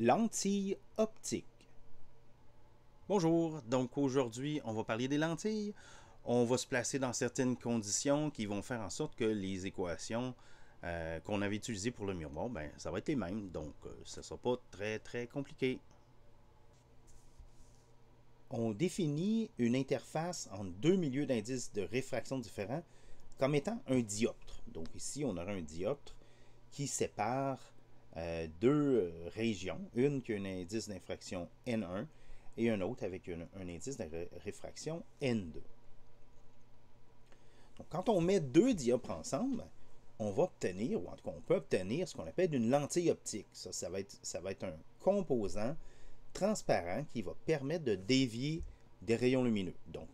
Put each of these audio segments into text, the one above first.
Lentilles optiques. Bonjour, donc aujourd'hui on va parler des lentilles. On va se placer dans certaines conditions qui vont faire en sorte que les équations qu'on avait utilisées pour le miroir, ben, ça va être les mêmes, donc ça ne sera pas très compliqué. On définit une interface entre deux milieux d'indices de réfraction différents comme étant un dioptre. Donc ici on aura un dioptre qui sépare deux régions, une qui a un indice d'infraction N1 et un autre avec un indice de réfraction N2. Donc, quand on met deux dioptres ensemble, on va obtenir, ou en tout cas on peut obtenir ce qu'on appelle une lentille optique. Ça va être un composant transparent qui va permettre de dévier des rayons lumineux. Donc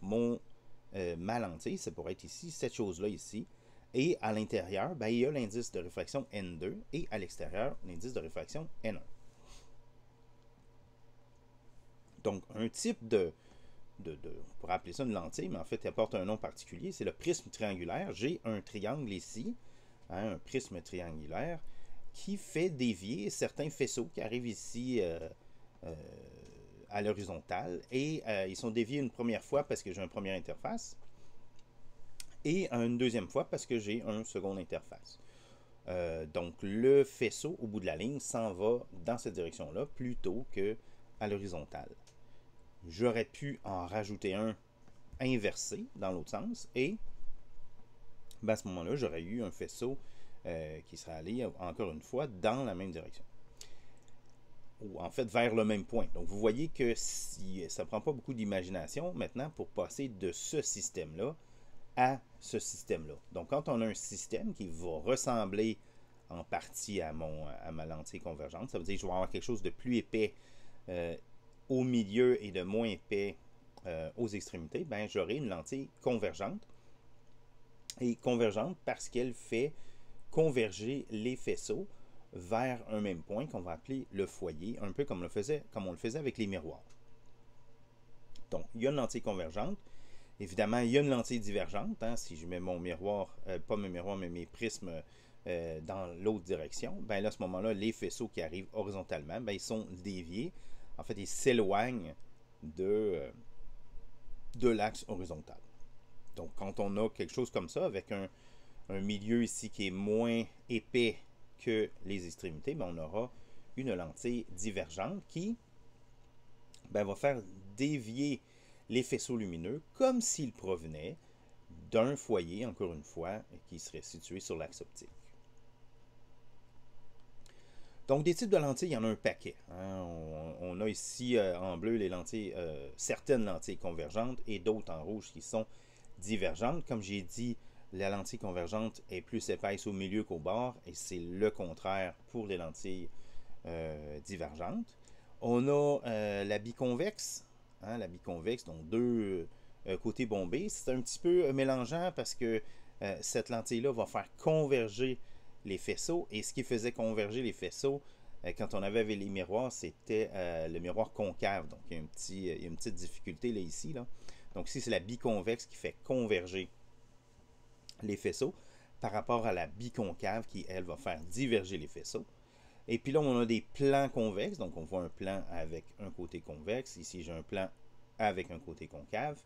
ma lentille, ça pourrait être ici, cette chose-là ici, et à l'intérieur, ben, il y a l'indice de réfraction N2 et à l'extérieur, l'indice de réfraction N1. Donc, un type on pourrait appeler ça une lentille, mais en fait, elle porte un nom particulier, c'est le prisme triangulaire. J'ai un triangle ici, un prisme triangulaire, qui fait dévier certains faisceaux qui arrivent ici à l'horizontale, et ils sont déviés une première fois parce que j'ai une première interface, et une deuxième fois parce que j'ai une seconde interface. Donc le faisceau au bout de la ligne s'en va dans cette direction-là plutôt que à l'horizontale. J'aurais pu en rajouter un inversé dans l'autre sens et ben, à ce moment-là, j'aurais eu un faisceau qui serait allé encore une fois dans la même direction. Ou en fait vers le même point. Donc vous voyez que ça ne prend pas beaucoup d'imagination maintenant pour passer de ce système-là à ce système-là. Donc, quand on a un système qui va ressembler en partie à ma lentille convergente, ça veut dire que je vais avoir quelque chose de plus épais au milieu et de moins épais aux extrémités, ben, j'aurai une lentille convergente. Et convergente parce qu'elle fait converger les faisceaux vers un même point qu'on va appeler le foyer, un peu comme on le faisait avec les miroirs. Donc, il y a une lentille convergente. Évidemment, il y a une lentille divergente. Hein, si je mets mon miroir, pas mes miroirs, mais mes prismes dans l'autre direction, ben là, à ce moment-là, les faisceaux qui arrivent horizontalement, ben, ils sont déviés. En fait, ils s'éloignent de l'axe horizontal. Donc, quand on a quelque chose comme ça, avec un milieu ici qui est moins épais que les extrémités, ben, on aura une lentille divergente qui ben, va faire dévier les faisceaux lumineux comme s'ils provenaient d'un foyer, encore une fois, qui serait situé sur l'axe optique. Donc, des types de lentilles, il y en a un paquet. Hein. On a ici en bleu les lentilles, certaines lentilles convergentes et d'autres en rouge qui sont divergentes. Comme j'ai dit, la lentille convergente est plus épaisse au milieu qu'au bord et c'est le contraire pour les lentilles divergentes. On a la biconvexe, hein, la biconvexe, donc deux côtés bombés. C'est un petit peu mélangeant parce que cette lentille-là va faire converger les faisceaux. Et ce qui faisait converger les faisceaux quand on avait les miroirs, c'était le miroir concave. Donc il y a une petite difficulté là, ici. Là. Donc ici, c'est la biconvexe qui fait converger les faisceaux par rapport à la biconcave qui, elle, va faire diverger les faisceaux. Et puis là, on a des plans convexes. Donc, on voit un plan avec un côté convexe. Ici, j'ai un plan avec un côté concave.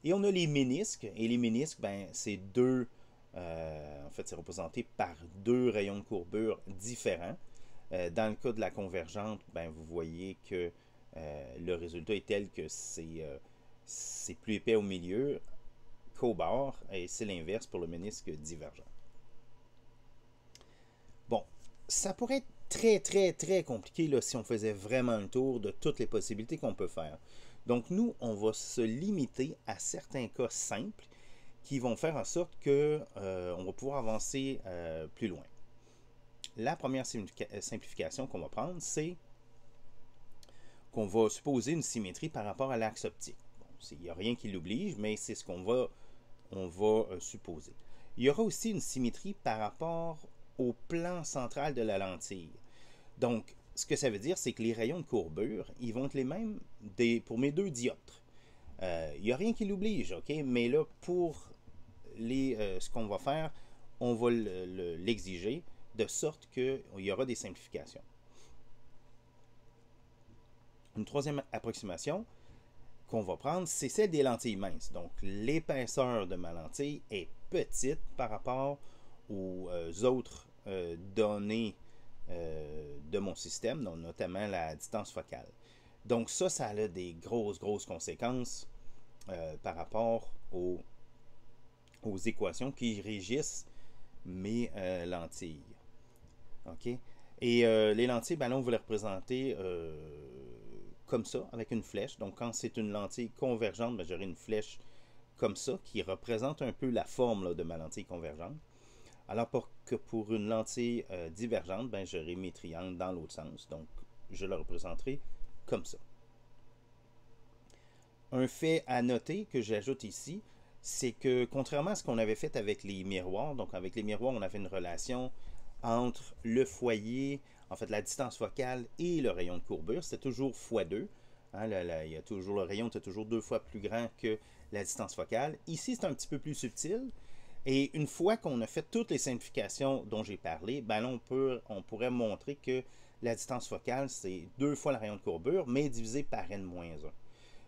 Et on a les ménisques. Et les ménisques, ben, c'est deux... en fait, c'est représenté par deux rayons de courbure différents. Dans le cas de la convergente, ben, vous voyez que le résultat est tel que c'est plus épais au milieu qu'au bord. Et c'est l'inverse pour le ménisque divergent. Bon, ça pourrait être très compliqué là, si on faisait vraiment un tour de toutes les possibilités qu'on peut faire. Donc nous, on va se limiter à certains cas simples qui vont faire en sorte que on va pouvoir avancer plus loin. La première simplification qu'on va prendre, c'est qu'on va supposer une symétrie par rapport à l'axe optique. Bon, il n'y a rien qui l'oblige, mais c'est ce qu'on va supposer. Il y aura aussi une symétrie par rapport au plan central de la lentille. Donc, ce que ça veut dire, c'est que les rayons de courbure, ils vont être les mêmes pour mes deux dioptres. Il n'y a rien qui l'oblige, ok? Mais là, pour ce qu'on va faire, on va l'exiger de sorte qu'il y aura des simplifications. Une troisième approximation qu'on va prendre, c'est celle des lentilles minces. Donc, l'épaisseur de ma lentille est petite par rapport aux autres données de mon système, donc notamment la distance focale. Donc ça a des grosses conséquences par rapport aux équations qui régissent mes lentilles. OK? Et les lentilles, ben là, on va les représenter comme ça, avec une flèche. Donc, quand c'est une lentille convergente, ben, j'aurai une flèche comme ça, qui représente un peu la forme là, de ma lentille convergente. Alors pour une lentille divergente, ben, j'aurai mes triangles dans l'autre sens. Donc, je le représenterai comme ça. Un fait à noter que j'ajoute ici, c'est que contrairement à ce qu'on avait fait avec les miroirs, donc avec les miroirs, on avait une relation entre le foyer, en fait la distance focale et le rayon de courbure, c'était toujours x2. Hein, il y a toujours, le rayon était toujours 2 fois plus grand que la distance focale. Ici, c'est un petit peu plus subtil. Et une fois qu'on a fait toutes les simplifications dont j'ai parlé, ben là, on pourrait montrer que la distance focale, c'est 2 fois le rayon de courbure, mais divisé par n-1.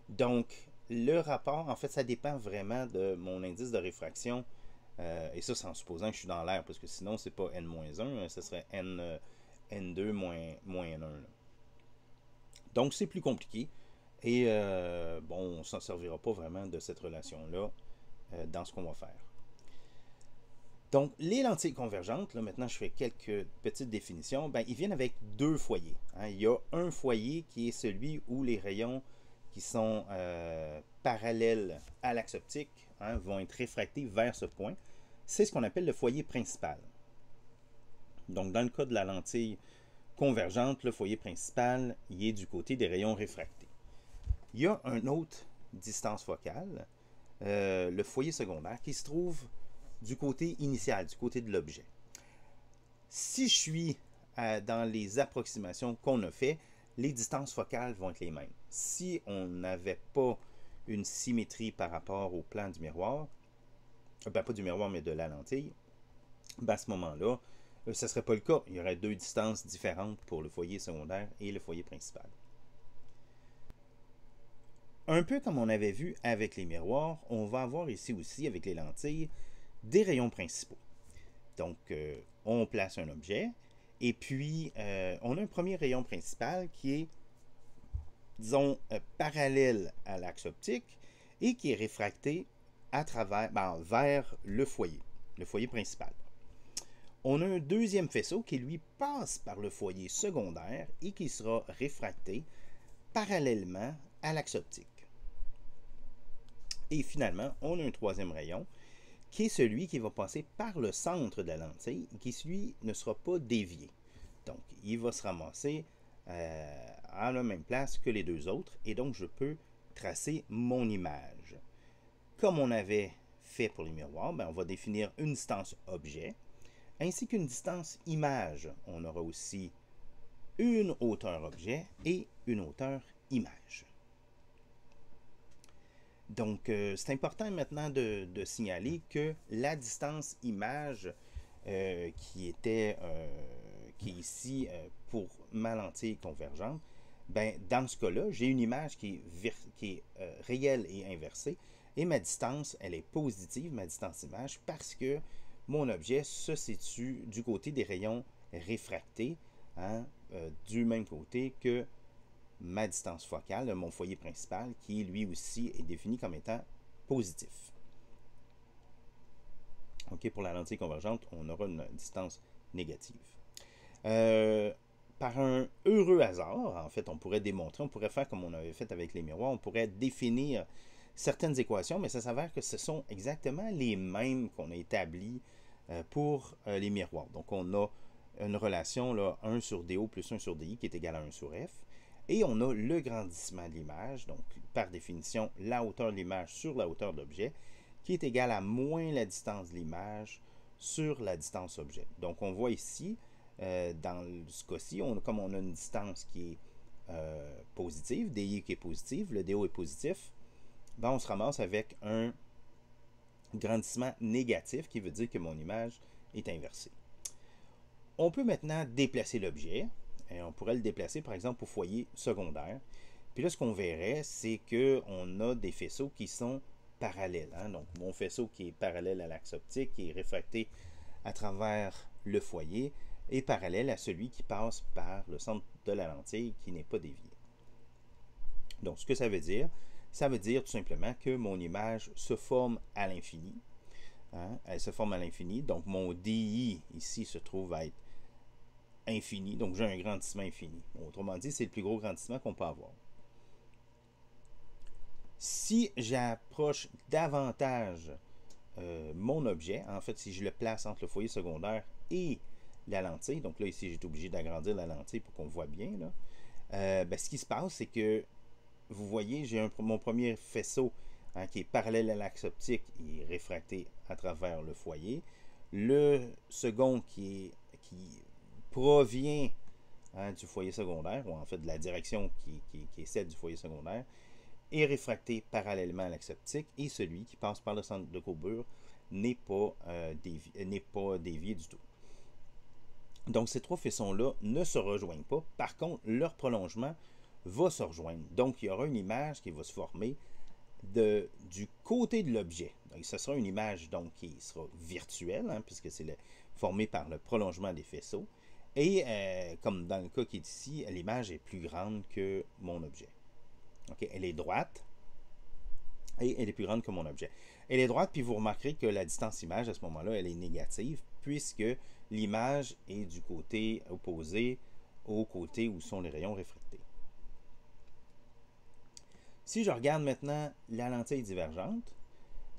Donc, le rapport, en fait, ça dépend vraiment de mon indice de réfraction. Et ça, c'est en supposant que je suis dans l'air, parce que sinon, c'est pas n-1, ce serait n2 moins n1. Là. Donc, c'est plus compliqué. Et bon, on ne s'en servira pas vraiment de cette relation-là dans ce qu'on va faire. Donc, les lentilles convergentes, là, maintenant je fais quelques petites définitions, ben, ils viennent avec deux foyers. Hein. Il y a un foyer qui est celui où les rayons qui sont parallèles à l'axe optique vont être réfractés vers ce point. C'est ce qu'on appelle le foyer principal. Donc, dans le cas de la lentille convergente, le foyer principal, il est du côté des rayons réfractés. Il y a une autre distance focale, le foyer secondaire, qui se trouve du côté initial, du côté de l'objet. Si je suis dans les approximations qu'on a fait, les distances focales vont être les mêmes. Si on n'avait pas une symétrie par rapport au plan du miroir, ben pas du miroir mais de la lentille, ben à ce moment-là, ce ne serait pas le cas. Il y aurait deux distances différentes pour le foyer secondaire et le foyer principal. Un peu comme on avait vu avec les miroirs, on va avoir ici aussi avec les lentilles des rayons principaux. Donc, on place un objet et puis on a un premier rayon principal qui est, disons, parallèle à l'axe optique et qui est réfracté à travers, vers le foyer principal. On a un deuxième faisceau qui, lui, passe par le foyer secondaire et qui sera réfracté parallèlement à l'axe optique. Et finalement, on a un troisième rayon qui est celui qui va passer par le centre de la lentille et qui, lui, ne sera pas dévié. Donc, il va se ramasser à la même place que les deux autres et donc je peux tracer mon image. Comme on avait fait pour les miroirs, ben, on va définir une distance objet ainsi qu'une distance image. On aura aussi une hauteur objet et une hauteur image. Donc, c'est important maintenant de signaler que la distance image qui est ici pour ma lentille convergente, ben, dans ce cas-là, j'ai une image qui est réelle et inversée et ma distance, elle est positive, ma distance image, parce que mon objet se situe du côté des rayons réfractés, du même côté que ma distance focale, mon foyer principal, qui lui aussi est défini comme étant positif. OK, pour la lentille convergente, on aura une distance négative. Par un heureux hasard, en fait, on pourrait démontrer, on pourrait faire comme on avait fait avec les miroirs, on pourrait définir certaines équations, mais ça s'avère que ce sont exactement les mêmes qu'on a établies pour les miroirs. Donc, on a une relation là, 1 sur DO plus 1 sur DI qui est égal à 1 sur F. Et on a le grandissement de l'image, donc par définition, la hauteur de l'image sur la hauteur de l'objet, qui est égale à moins la distance de l'image sur la distance objet. Donc on voit ici, dans ce cas-ci, comme on a une distance qui est positive, DI qui est positive, le DO est positif, ben on se ramasse avec un grandissement négatif qui veut dire que mon image est inversée. On peut maintenant déplacer l'objet. Et on pourrait le déplacer par exemple au foyer secondaire. Puis là, ce qu'on verrait, c'est qu'on a des faisceaux qui sont parallèles. Hein? Donc, mon faisceau qui est parallèle à l'axe optique, qui est réfracté à travers le foyer, est parallèle à celui qui passe par le centre de la lentille qui n'est pas dévié. Donc, ce que ça veut dire tout simplement que mon image se forme à l'infini. Hein? Elle se forme à l'infini. Donc, mon DI ici se trouve à être infini. Donc, j'ai un grandissement infini. Bon, autrement dit, c'est le plus gros grandissement qu'on peut avoir. Si j'approche davantage mon objet, en fait, si je le place entre le foyer secondaire et la lentille, donc là, ici, j'ai obligé d'agrandir la lentille pour qu'on voit bien, là, ce qui se passe, c'est que, vous voyez, j'ai mon premier faisceau qui est parallèle à l'axe optique et réfracté à travers le foyer. Le second qui provient du foyer secondaire, ou en fait de la direction qui est celle du foyer secondaire, est réfracté parallèlement à l'axe optique, et celui qui passe par le centre de courbure n'est pas dévié du tout. Donc ces trois faisceaux-là ne se rejoignent pas. Par contre, leur prolongement va se rejoindre. Donc il y aura une image qui va se former du côté de l'objet. Donc ce sera une image donc, qui sera virtuelle, puisque c'est formée par le prolongement des faisceaux. Et comme dans le cas qui est ici, l'image est plus grande que mon objet. Okay? Elle est droite et elle est plus grande que mon objet. Elle est droite, puis vous remarquerez que la distance image à ce moment-là, elle est négative, puisque l'image est du côté opposé au côté où sont les rayons réfractés. Si je regarde maintenant la lentille divergente,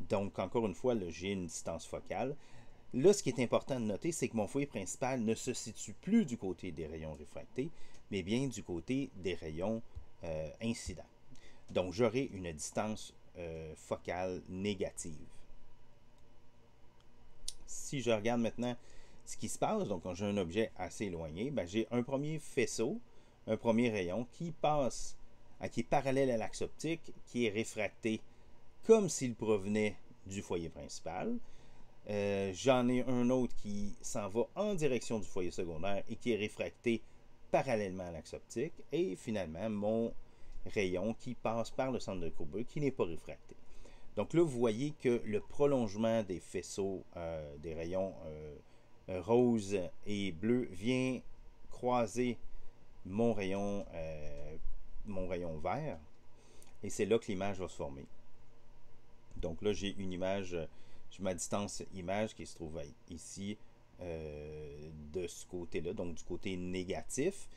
donc encore une fois, j'ai une distance focale. Là, ce qui est important de noter, c'est que mon foyer principal ne se situe plus du côté des rayons réfractés, mais bien du côté des rayons incidents. Donc, j'aurai une distance focale négative. Si je regarde maintenant ce qui se passe, donc quand j'ai un objet assez éloigné, j'ai un premier faisceau, un premier rayon qui passe, qui est parallèle à l'axe optique, qui est réfracté comme s'il provenait du foyer principal. J'en ai un autre qui s'en va en direction du foyer secondaire et qui est réfracté parallèlement à l'axe optique. Et finalement, mon rayon qui passe par le centre de courbure qui n'est pas réfracté. Donc là, vous voyez que le prolongement des faisceaux des rayons rose et bleu vient croiser mon rayon vert. Et c'est là que l'image va se former. Donc là, j'ai une image, j'ai ma distance image qui se trouve ici de ce côté-là, donc du côté négatif.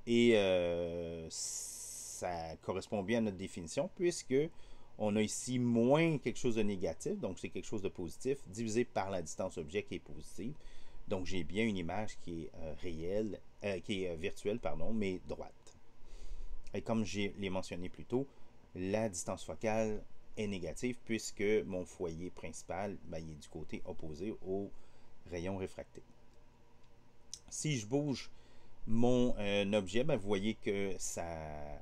Et ça correspond bien à notre définition puisque on a ici moins quelque chose de négatif, donc c'est quelque chose de positif, divisé par la distance objet qui est positive. Donc j'ai bien une image qui est réelle, qui est virtuelle, pardon, mais droite. Et comme je l'ai mentionné plus tôt, la distance focale est négative puisque mon foyer principal il est du côté opposé au rayon réfracté. Si je bouge mon objet, vous voyez que ça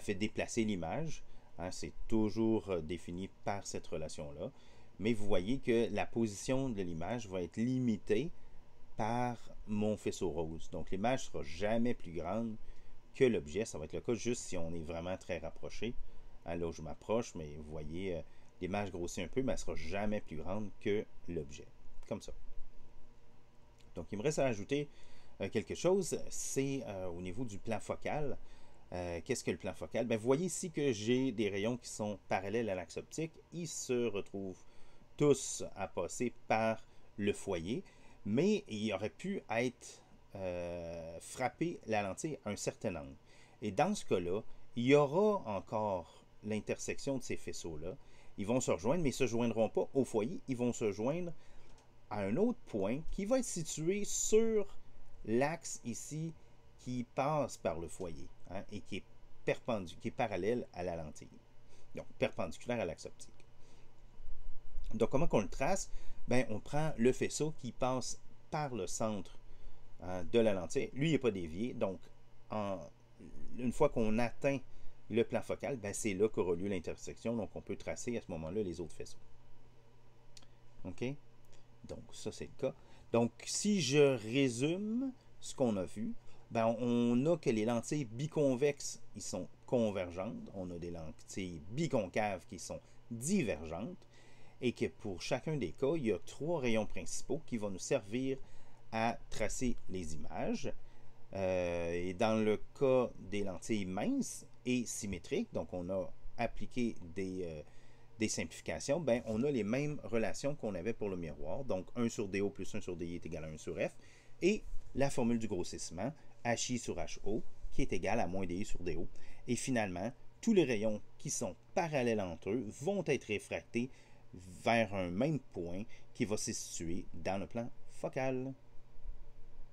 fait déplacer l'image. Hein, c'est toujours défini par cette relation-là. Mais vous voyez que la position de l'image va être limitée par mon faisceau rose. Donc l'image ne sera jamais plus grande que l'objet. Ça va être le cas juste si on est vraiment très rapproché. Hein, là où je m'approche, mais vous voyez, l'image grossit un peu, mais elle ne sera jamais plus grande que l'objet. Comme ça. Donc il me reste à ajouter quelque chose, c'est au niveau du plan focal. Qu'est-ce que le plan focal? Vous voyez ici que j'ai des rayons qui sont parallèles à l'axe optique. Ils se retrouvent tous à passer par le foyer, mais il aurait pu être frapper la lentille à un certain angle. Et dans ce cas-là, il y aura encore l'intersection de ces faisceaux-là. Ils vont se rejoindre, mais ils ne se joindront pas au foyer. Ils vont se joindre à un autre point qui va être situé sur l'axe ici qui passe par le foyer et qui est parallèle à la lentille. Donc, perpendiculaire à l'axe optique. Donc, comment qu'on le trace? On prend le faisceau qui passe par le centre de la lentille. Lui, il n'est pas dévié. Donc, une fois qu'on atteint le plan focal, c'est là qu'aura lieu l'intersection. Donc, on peut tracer à ce moment-là les autres faisceaux. OK? Donc, ça, c'est le cas. Donc, si je résume ce qu'on a vu, Ben, on a que les lentilles biconvexes, ils sont convergentes. On a des lentilles biconcaves qui sont divergentes. Et que pour chacun des cas, il y a trois rayons principaux qui vont nous servir à tracer les images. Et dans le cas des lentilles minces et symétriques, donc on a appliqué des simplifications, ben on a les mêmes relations qu'on avait pour le miroir. Donc 1 sur DO plus 1 sur DI est égal à 1 sur F. Et la formule du grossissement, HI sur HO, qui est égal à moins DI sur DO. Et finalement, tous les rayons qui sont parallèles entre eux vont être réfractés vers un même point qui va se situer dans le plan focal.